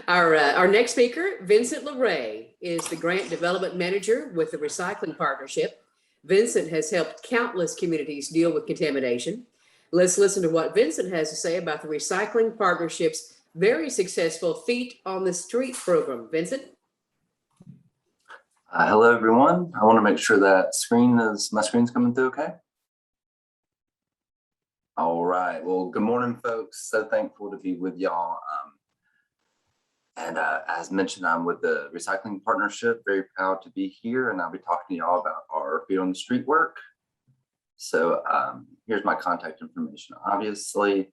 Our next speaker, Vincent Leray, is the Grant Development Manager with the Recycling Partnership. Vincent has helped countless communities deal with contamination. Let's listen to what Vincent has to say about the Recycling Partnership's very successful Feet on the Street program. Vincent? Hello, everyone. I want to make sure that my screen's coming through okay. All right. Well, good morning, folks. So thankful to be with y'all. As mentioned, I'm with the Recycling Partnership. Very proud to be here, and I'll be talking to y'all about our Feet on the Street work. So here's my contact information, obviously.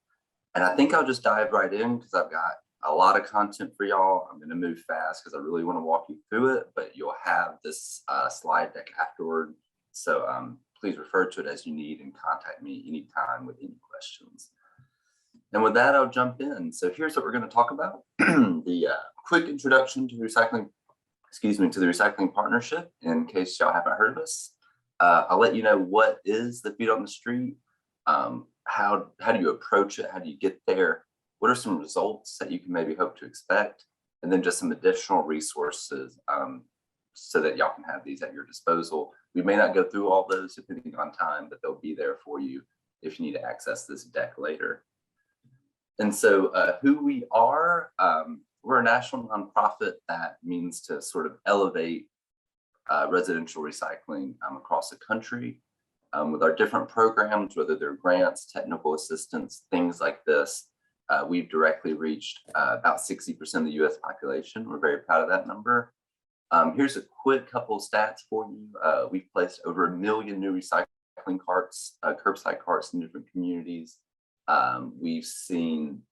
And I think I'll just dive right in because I've got a lot of content for y'all. I'm going to move fast because I really want to walk you through it, but you'll have this slide deck afterward. So please refer to it as you need and contact me anytime with any questions. And with that, I'll jump in. So here's what we're going to talk about. The quick introduction to recycling, to the Recycling Partnership, in case y'all haven't heard of us. I'll let you know what is the Feet on the Street, how do you approach it, how do you get there, what are some results that you can maybe hope to expect, and then just some additional resources so that y'all can have these at your disposal. We may not go through all those depending on time, but they'll be there for you if you need to access this deck later. And so who we are, we're a national nonprofit that means to sort of elevate residential recycling across the country with our different programs, whether they're grants, technical assistance, things like this. We've directly reached about 60% of the US population. We're very proud of that number. Here's a quick couple of stats for you. We've placed over 1 million new recycling carts, curbside carts in different communities. We've seen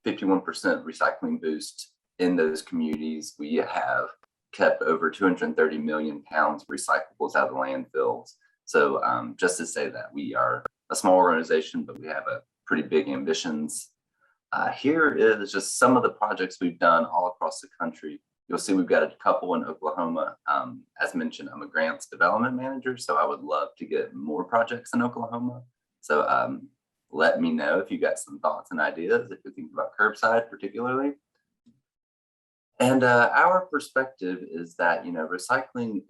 51% recycling boost in those communities. We have kept over 230 million pounds of recyclables out of the landfills. So just to say that we are a small organization, but we have a pretty big ambitions. Here is just some of the projects we've done all across the country. You'll see we've got a couple in Oklahoma. As mentioned, I'm a grants development manager, so I would love to get more projects in Oklahoma. So let me know if you got some thoughts and ideas, if you're thinking about curbside particularly. And our perspective is that, recycling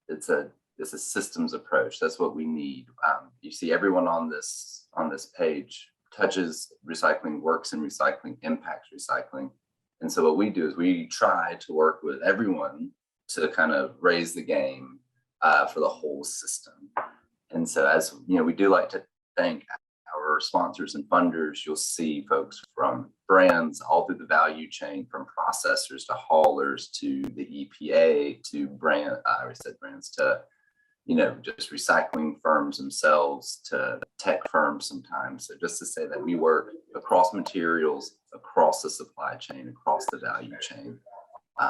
it's a systems approach. That's what we need. You see everyone on this page touches recycling, works in recycling, impacts recycling. And so what we do is we try to work with everyone to kind of raise the game for the whole system. And so as we do like to thank our sponsors and funders. You'll see folks from brands all through the value chain, from processors to haulers to the EPA to brands to just recycling firms themselves to tech firms sometimes. So just to say that we work across materials, across the supply chain, across the value chain.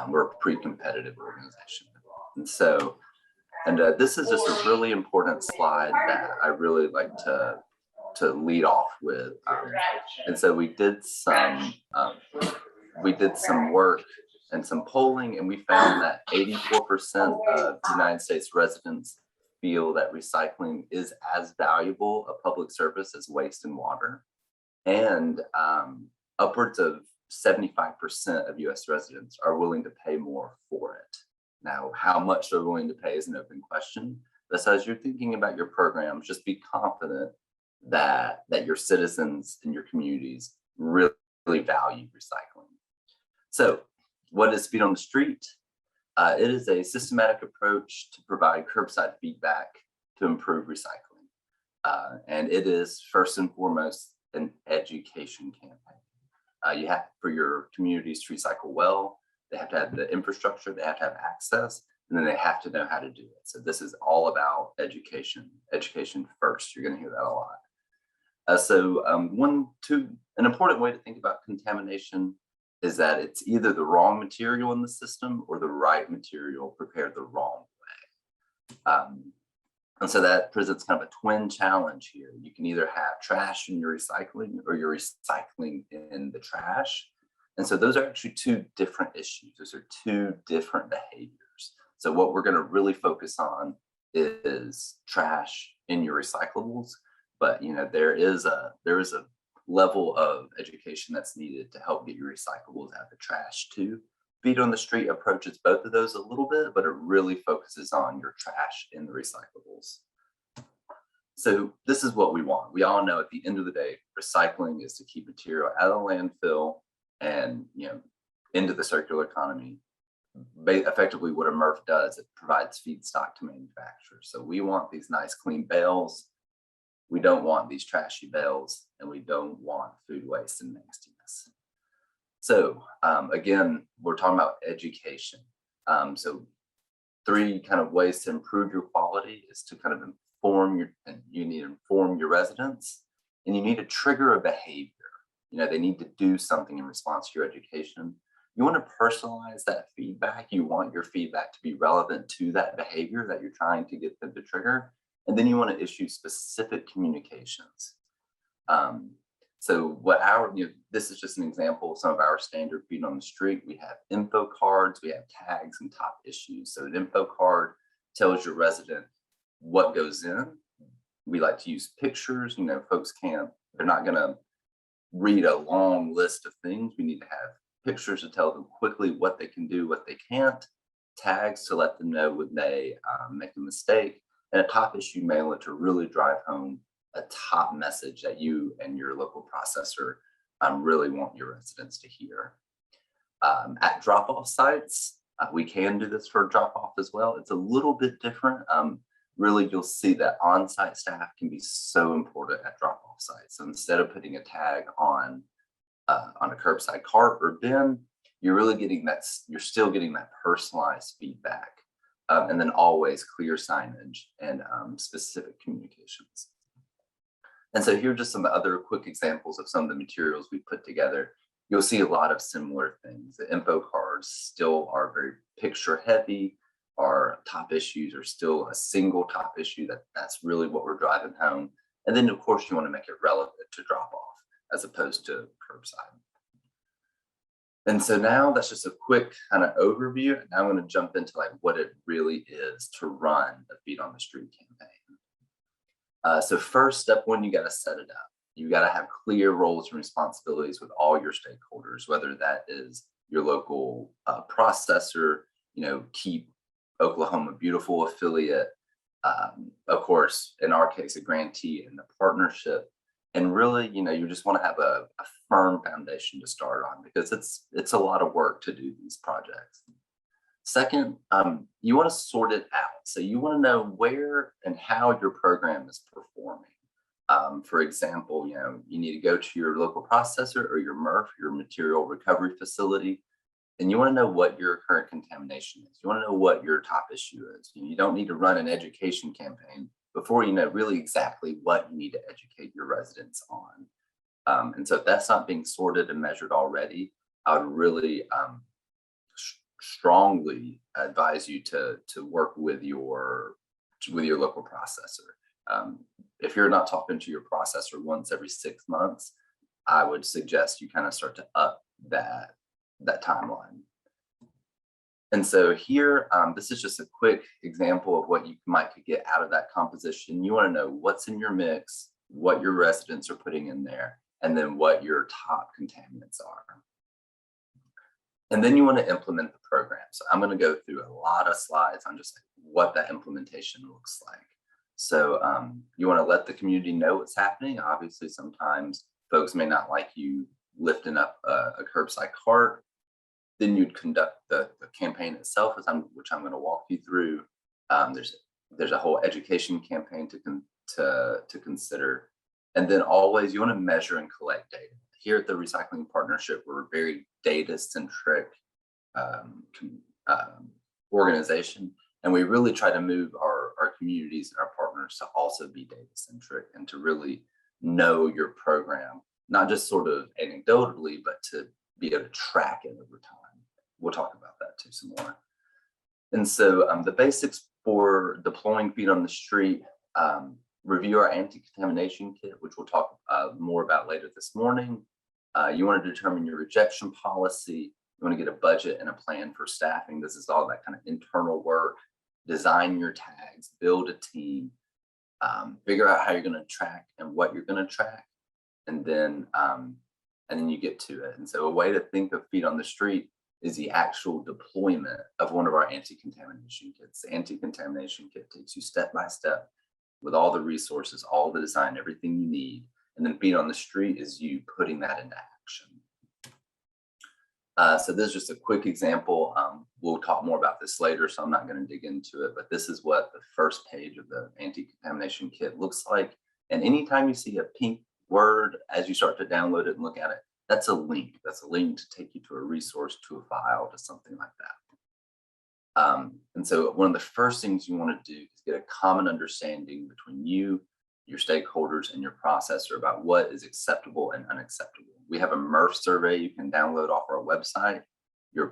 We're a pretty competitive organization. And so, this is just a really important slide that I really like to lead off with. And so we did some work and some polling, and we found that 84% of United States residents feel that recycling is as valuable a public service as waste and water. And upwards of 75% of US residents are willing to pay more for it. Now, how much they're willing to pay is an open question. But so as you're thinking about your programs, just be confident that your citizens and your communities really value recycling. So what is Feet on the Street? It is a systematic approach to provide curbside feedback to improve recycling. And it is first and foremost an education campaign. You have for your communities to recycle well, they have to have the infrastructure, they have to have access, and then they have to know how to do it. So this is all about education first. You're going to hear that a lot. An important way to think about contamination is that it's either the wrong material in the system or the right material prepared the wrong way. And so that presents kind of a twin challenge here. You can either have trash in your recycling or you're recycling in the trash. And so those are actually two different issues. Those are two different behaviors. So what we're going to really focus on is trash in your recyclables. But there is a level of education that's needed to help get your recyclables out of the trash too. Feet on the Street approaches both of those a little bit, but it really focuses on your trash and the recyclables. So this is what we want. We all know at the end of the day, recycling is to keep material out of the landfill and into the circular economy. Effectively what a MRF does, it provides feedstock to manufacturers. So we want these nice clean bales. We don't want these trashy bales, and we don't want food waste and nastiness. So again, we're talking about education. So 3 kind of ways to improve your quality is to kind of you need to inform your residents, and you need to trigger a behavior. They need to do something in response to your education. You want to personalize that feedback. You want your feedback to be relevant to that behavior that you're trying to get them to trigger. And then you want to issue specific communications. So this is just an example of some of our standard feet on the street. We have info cards, we have tags and top issues. So an info card tells your resident what goes in. We like to use pictures. Folks they're not going to read a long list of things. We need to have pictures to tell them quickly what they can do, what they can't, tags to let them know when they make a mistake, and a top issue mailer to really drive home a top message that you and your local processor really want your residents to hear. At drop-off sites, we can do this for drop-off as well. It's a little bit different. Really, you'll see that on-site staff can be so important at drop-off sites. So instead of putting a tag on a curbside cart or bin, you're still getting that personalized feedback. And then always clear signage and specific communications. And so here are just some other quick examples of some of the materials we put together. You'll see a lot of similar things. The info cards still are very picture heavy. Our top issues are still a single top issue. That's really what we're driving home. And then of course you want to make it relevant to drop off as opposed to curbside. And so now that's just a quick kind of overview. Now I'm going to jump into what it really is to run a Feet on the Street campaign. So first, step 1, you got to set it up. You got to have clear roles and responsibilities with all your stakeholders, whether that is your local processor, Keep Oklahoma Beautiful affiliate, of course, in our case, a grantee and the partnership. And really, you just want to have a firm foundation to start on, because it's a lot of work to do these projects. Second, you want to sort it out. So you want to know where and how your program is performing. For example, you need to go to your local processor or your MRF, your material recovery facility, and you want to know what your current contamination is. You want to know what your top issue is. You don't need to run an education campaign before you know really exactly what you need to educate your residents on. And so if that's not being sorted and measured already, I would really strongly advise you to work with your local processor. If you're not talking to your processor once every 6 months, I would suggest you kind of start to up that timeline. And so here, this is just a quick example of what you might could get out of that composition. You want to know what's in your mix, what your residents are putting in there, and then what your top contaminants are. And then you want to implement the program. So I'm going to go through a lot of slides on just what that implementation looks like. So you want to let the community know what's happening. Obviously, sometimes folks may not like you lifting up a curbside cart. Then you'd conduct the campaign itself, which I'm going to walk you through. There's a whole education campaign to consider. And then always you want to measure and collect data. Here at the Recycling Partnership, we're a very data-centric organization, and we really try to move our communities and our partners to also be data-centric and to really know your program, not just sort of anecdotally, but to be able to track it over time. We'll talk about that too some more. And so the basics for deploying Feet on the Street, review our Anti-Contamination Kit, which we'll talk more about later this morning. You want to determine your rejection policy. You want to get a budget and a plan for staffing. This is all that kind of internal work. Design your tags, build a team, figure out how you're going to track and what you're going to track. and then you get to it. And so a way to think of feet on the street is the actual deployment of one of our anti-contamination kits. The anti-contamination kit takes you step by step with all the resources, all the design, everything you need. And then feet on the street is you putting that into action. So this is just a quick example. We'll talk more about this later, so I'm not going to dig into it, but this is what the first page of the anti-contamination kit looks like. And anytime you see a pink word, as you start to download it and look at it, that's a link. That's a link to take you to a resource, to a file, to something like that. And so one of the first things you want to do is get a common understanding between you, your stakeholders, and your processor about what is acceptable and unacceptable. We have a Merv survey you can download off our website. Your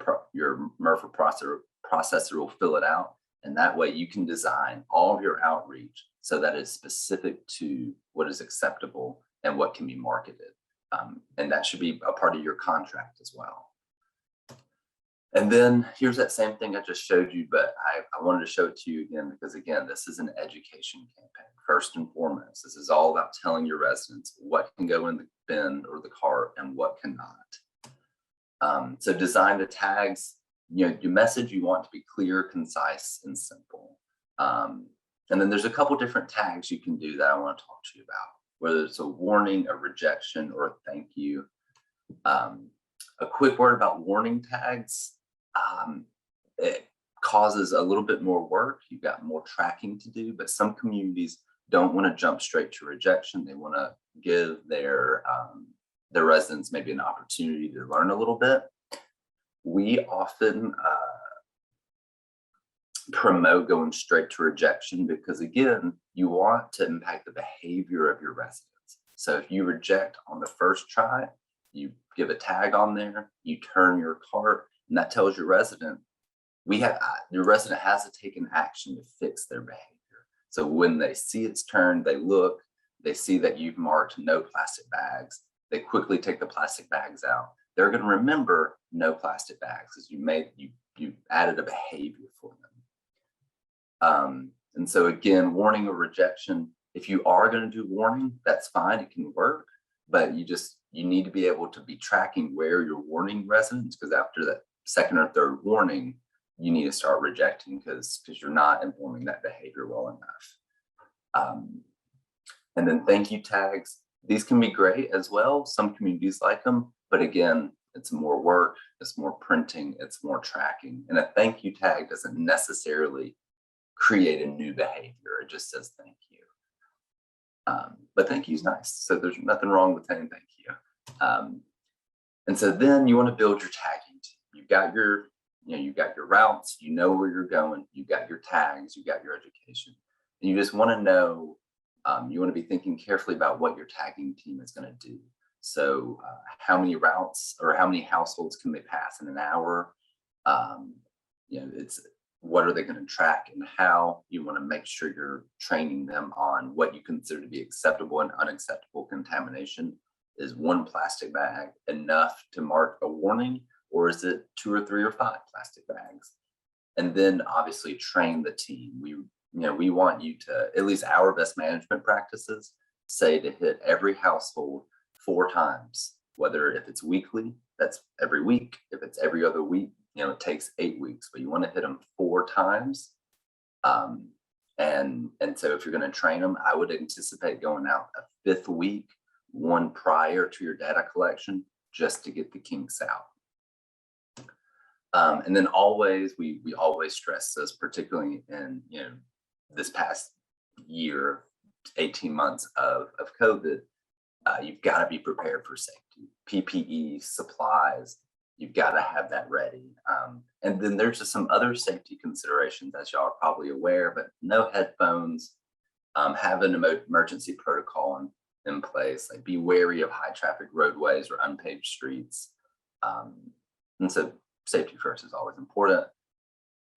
Merv processor will fill it out, and that way you can design all of your outreach so that it's specific to what is acceptable and what can be marketed. And that should be a part of your contract as well. And then here's that same thing I just showed you, but I wanted to show it to you again, because again, this is an education campaign. First and foremost, this is all about telling your residents what can go in the bin or the cart and what cannot. So design the tags, your message you want to be clear, concise, and simple. And then there's a couple different tags you can do that I want to talk to you about, whether it's a warning, a rejection, or a thank you. A quick word about warning tags. It causes a little bit more work. You've got more tracking to do, but some communities don't want to jump straight to rejection. They want to give their residents maybe an opportunity to learn a little bit. We often promote going straight to rejection because, again, you want to impact the behavior of your residents. So if you reject on the first try, you give a tag on there, you turn your cart, and that tells your resident, your resident has to take an action to fix their behavior. So when they see it's turned, they look, they see that you've marked no plastic bags, they quickly take the plastic bags out. They're going to remember no plastic bags because you added a behavior for them. And so again, warning or rejection, if you are going to do warning, that's fine, it can work, but you need to be able to be tracking where you're warning residents, because after that second or third warning, you need to start rejecting because you're not informing that behavior well enough. And then thank you tags. These can be great as well. Some communities like them, but again, it's more work, it's more printing, it's more tracking. And a thank you tag doesn't necessarily create a new behavior. It just says thank you. But thank you is nice. So there's nothing wrong with saying thank you. And so then you want to build your tagging team. You've got your routes, you know where you're going, you got your tags, you got your education. And you just want to know, you want to be thinking carefully about what your tagging team is going to do. So how many routes or how many households can they pass in an hour? It's what are they going to track and how. You want to make sure you're training them on what you consider to be acceptable and unacceptable contamination. Is one plastic bag enough to mark a warning, or is it 2 or 3 or 5 plastic bags? And then obviously train the team. We want you to, at least our best management practices say to hit every household 4 times, whether if it's weekly, that's every week. If it's every other week, it takes 8 weeks, but you want to hit them 4 times. And so if you're going to train them, I would anticipate going out a 5th week, one prior to your data collection, just to get the kinks out. And then always, we always stress this, particularly in this past year, 18 months of COVID, you've got to be prepared for safety. PPE, supplies, you've got to have that ready. And then there's just some other safety considerations, as y'all are probably aware, but no headphones, have an emergency protocol in place, like be wary of high traffic roadways or unpaved streets. And so safety first is always important.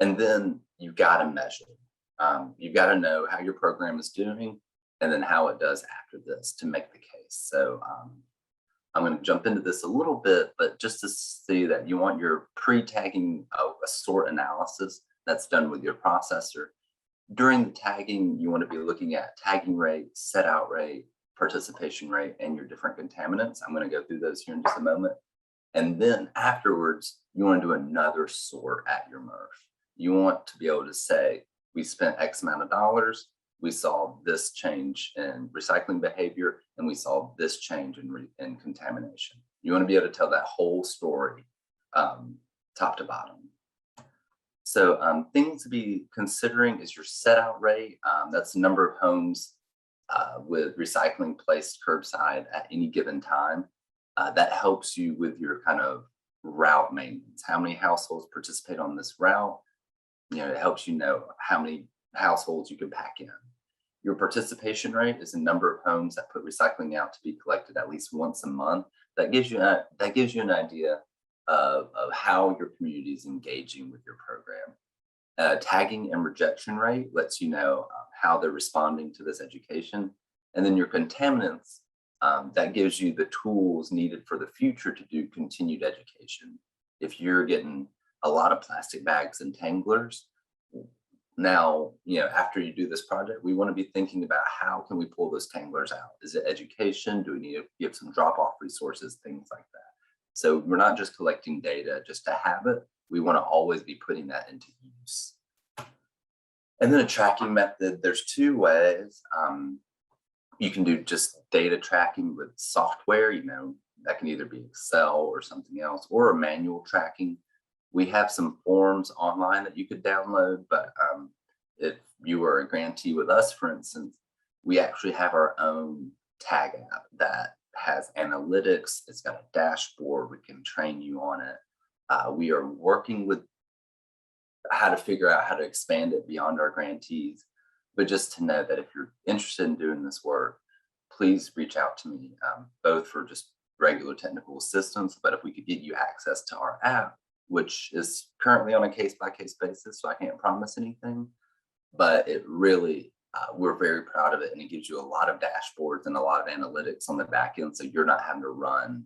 And then you've got to measure. You've got to know how your program is doing and then how it does after this to make the case. So I'm going to jump into this a little bit, but just to see that you want your pre-tagging sort analysis that's done with your processor. During the tagging, you want to be looking at tagging rate, set out rate, participation rate, and your different contaminants. I'm going to go through those here in just a moment. And then afterwards, you want to do another sort at your Merv. You want to be able to say, we spent X amount of dollars, we saw this change in recycling behavior, and we saw this change in contamination. You want to be able to tell that whole story, top to bottom. So things to be considering is your set out rate. That's the number of homes with recycling placed curbside at any given time. That helps you with your kind of route maintenance. How many households participate on this route? It helps you know how many households you can pack in. Your participation rate is the number of homes that put recycling out to be collected at least once a month. That gives you an idea of how your community is engaging with your program. Tagging and rejection rate lets you know how they're responding to this education. And then your contaminants, that gives you the tools needed for the future to do continued education. If you're getting a lot of plastic bags and tanglers, now, after you do this project, we want to be thinking about how can we pull those tanglers out? Is it education? Do we need to give some drop-off resources, things like that? So we're not just collecting data just to have it. We want to always be putting that into use. And then a tracking method, there's two ways. You can do just data tracking with software, that can either be Excel or something else, or a manual tracking. We have some forms online that you could download, but if you are a grantee with us, for instance, we actually have our own tag app that has analytics. It's got a dashboard. We can train you on it. We are working with how to figure out how to expand it beyond our grantees. But just to know that if you're interested in doing this work, please reach out to me, both for just regular technical assistance, but if we could get you access to our app, which is currently on a case-by-case basis, so I can't promise anything, but it really, we're very proud of it, and it gives you a lot of dashboards and a lot of analytics on the back end, so you're not having to run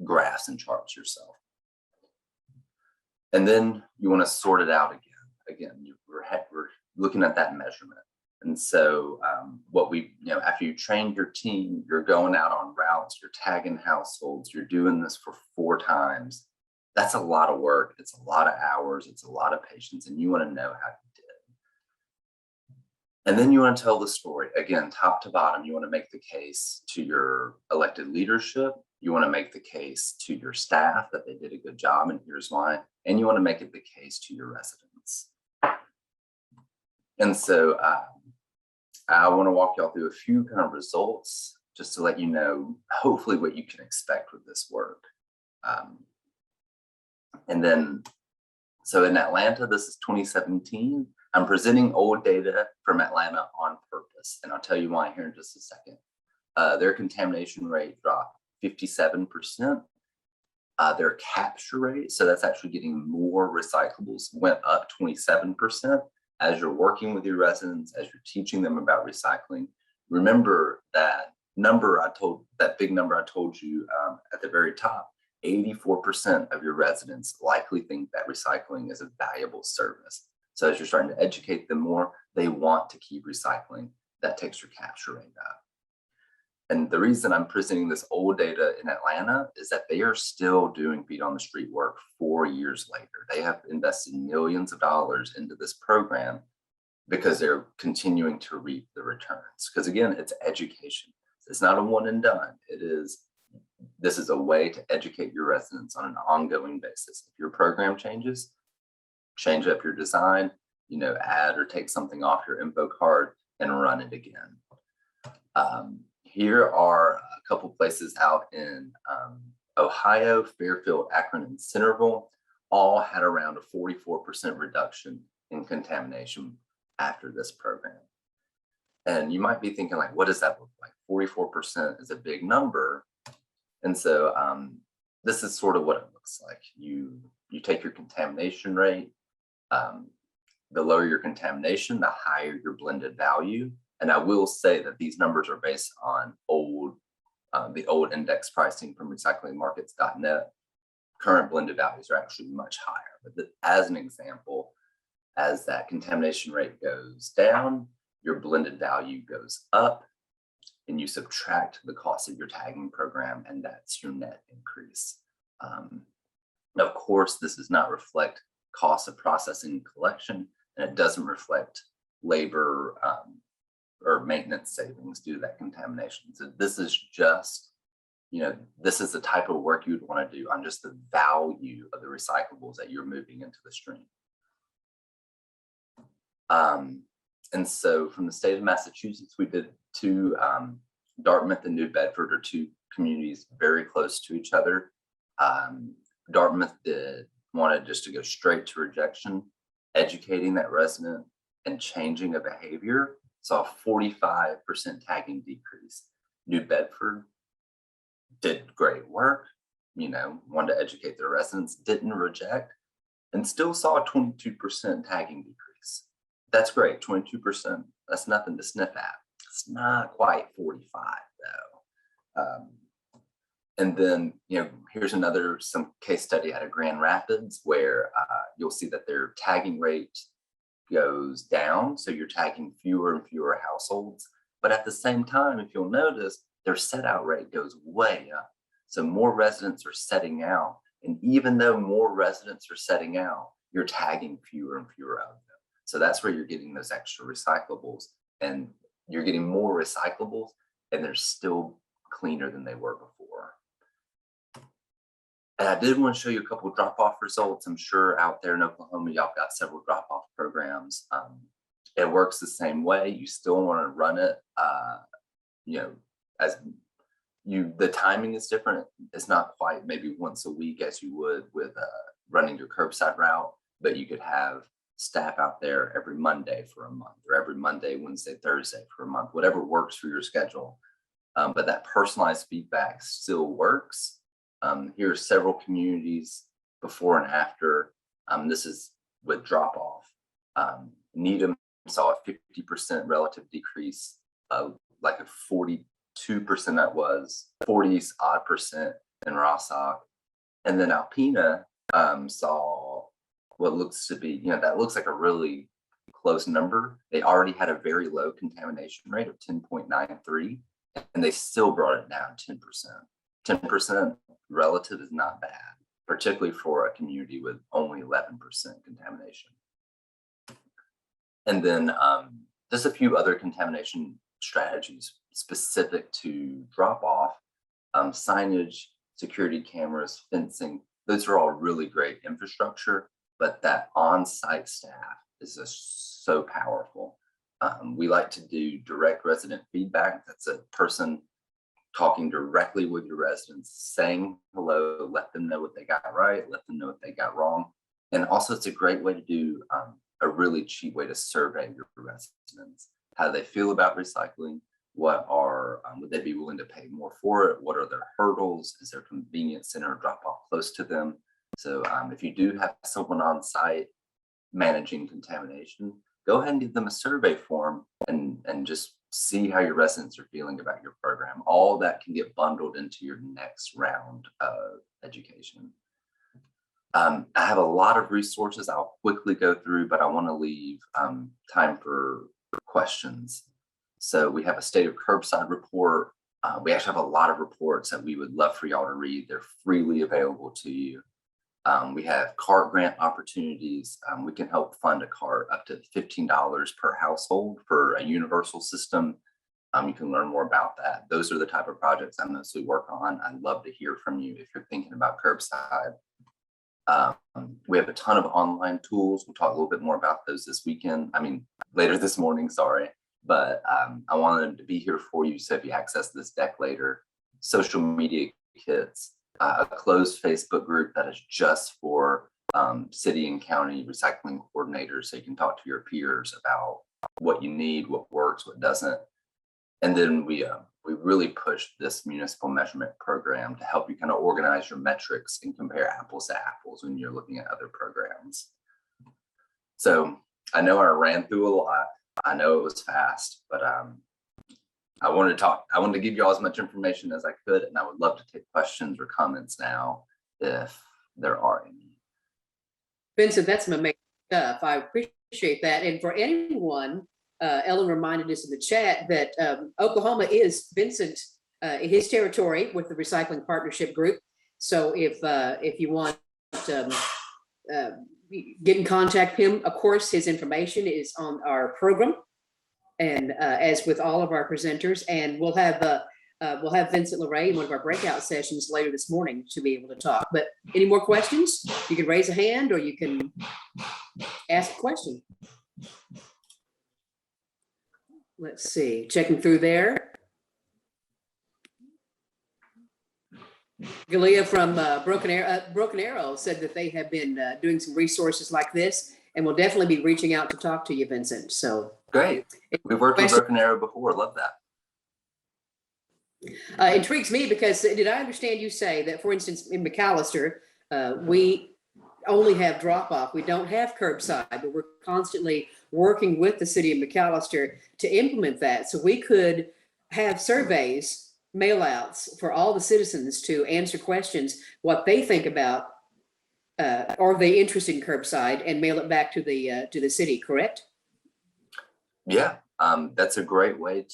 graphs and charts yourself. And then you want to sort it out again. We're looking at that measurement. And so after you train your team, you're going out on routes, you're tagging households, you're doing this for 4 times. That's a lot of work. It's a lot of hours. It's a lot of patience, and you want to know how you did. And then you want to tell the story. Again, top to bottom, you want to make the case to your elected leadership. You want to make the case to your staff that they did a good job, and here's why. And you want to make it the case to your residents. And so I want to walk y'all through a few kind of results just to let you know, hopefully, what you can expect with this work. And then, so in Atlanta, this is 2017. I'm presenting old data from Atlanta on purpose, and I'll tell you why here in just a second. Their contamination rate dropped 57%. Their capture rate, so that's actually getting more recyclables, went up 27%. As you're working with your residents, as you're teaching them about recycling, remember that big number I told you at the very top. 84% of your residents likely think that recycling is a valuable service. So as you're starting to educate them more, they want to keep recycling. That takes your capture rate up. And the reason I'm presenting this old data in Atlanta is that they are still doing feet on the street work 4 years later. They have invested millions of dollars into this program because they're continuing to reap the returns. Because again, it's education. It's not a one and done. This is a way to educate your residents on an ongoing basis. If your program changes, change up your design, add or take something off your info card and run it again. Here are a couple places out in Ohio, Fairfield, Akron, and Centerville, all had around a 44% reduction in contamination after this program. And you might be thinking, like, what does that look like? 44% is a big number. And so this is sort of what it looks like. You take your contamination rate, the lower your contamination, the higher your blended value. And I will say that these numbers are based on the old index pricing from recyclingmarkets.net. Current blended values are actually much higher. But as an example, as that contamination rate goes down, your blended value goes up. and you subtract the cost of your tagging program, and that's your net increase. Of course, this does not reflect cost of processing and collection, and it doesn't reflect labor or maintenance savings due to that contamination. So this is just, this is the type of work you'd want to do on just the value of the recyclables that you're moving into the stream. And so from the state of Massachusetts, we did two, Dartmouth and New Bedford are two communities very close to each other. Dartmouth wanted just to go straight to rejection, educating that resident and changing a behavior, saw a 45% tagging decrease. New Bedford did great work, wanted to educate their residents, didn't reject, and still saw a 22% tagging decrease. That's great, 22%. That's nothing to sniff at. It's not quite 45 though. And then, here's some case study out of Grand Rapids where you'll see that their tagging rate goes down. So you're tagging fewer and fewer households. But at the same time, if you'll notice, their set out rate goes way up. So more residents are setting out. And even though more residents are setting out, you're tagging fewer and fewer of them. So that's where you're getting those extra recyclables, and you're getting more recyclables, and they're still cleaner than they were before. And I did want to show you a couple of drop-off results. I'm sure out there in Oklahoma, y'all got several drop-off programs. It works the same way. You still want to run it, the timing is different. It's not quite maybe once a week as you would with running your curbside route, but you could have staff out there every Monday for a month, or every Monday, Wednesday, Thursday for a month, whatever works for your schedule. But that personalized feedback still works. Here are several communities before and after. This is with drop off. Needham saw a 50% relative decrease, like a 42% that was 40s odd percent in Rossock. And then Alpena saw what looks to be, that looks like a really close number. They already had a very low contamination rate of 10.93, and they still brought it down 10%. 10% relative is not bad, particularly for a community with only 11% contamination. And then just a few other contamination strategies specific to drop off, signage, security cameras, fencing. Those are all really great infrastructure, but that on-site staff is just so powerful. We like to do direct resident feedback. That's a person talking directly with your residents, saying hello, let them know what they got right, let them know what they got wrong. And also it's a great way to do a really cheap way to survey your residents. How do they feel about recycling? What are, would they be willing to pay more for it? What are their hurdles? Is there a convenience center or drop off close to them? So if you do have someone on site managing contamination, go ahead and give them a survey form and just see how your residents are feeling about your program. All that can get bundled into your next round of education. I have a lot of resources I'll quickly go through, but I want to leave time for questions. So we have a state of curbside report. We actually have a lot of reports that we would love for y'all to read. They're freely available to you. We have cart grant opportunities. We can help fund a cart up to $15 per household for a universal system. You can learn more about that. Those are the type of projects I mostly work on. I'd love to hear from you if you're thinking about curbside. We have a ton of online tools. We'll talk a little bit more about those this weekend. Later this morning, sorry. But I wanted them to be here for you. So if you access this deck later, social media kits, a closed Facebook group that is just for city and county recycling coordinators. So you can talk to your peers about what you need, what works, what doesn't. And then we really push this municipal measurement program to help you kind of organize your metrics and compare apples to apples when you're looking at other programs. So I know I ran through a lot. I know it was fast, but I wanted to give you all as much information as I could, and I would love to take questions or comments now if there are any. Vincent, that's some amazing stuff. I appreciate that. And for anyone Ellen reminded us in the chat that Oklahoma is Vincent, his territory with the Recycling Partnership Group. So if you want get in contact with him, of course, his information is on our program, and as with all of our presenters, and we'll have Vincent Leray in one of our breakout sessions later this morning to be able to talk. But any more questions? You can raise a hand or you can ask a question. Let's see, checking through there. Galia from Broken Arrow said that they have been doing some resources like this, and will definitely be reaching out to talk to you, Vincent. So great. We've worked with Broken Arrow before. Love that. Intrigues me because did I understand you say that, for instance, in McAllister, we only have drop off. We don't have curbside, but we're constantly working with the city of McAllister to implement that. So we could have surveys, mail outs for all the citizens to answer questions, what they think about, are they interested in curbside, and mail it back to the city, correct? Yeah, that's a great way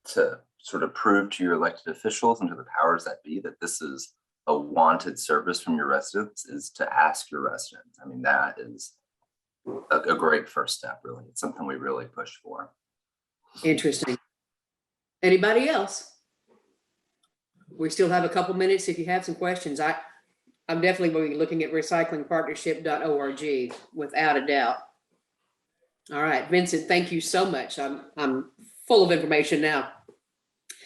to sort of prove to your elected officials and to the powers that be that this is a wanted service from your residents, is to ask your residents. I mean, that is a great first step, really. It's something we really push for. Interesting. Anybody else? We still have a couple minutes if you have some questions. I'm definitely going to be looking at recyclingpartnership.org without a doubt. All right, Vincent, thank you so much. I'm full of information now.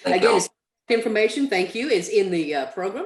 Again, information, thank you, is in the program.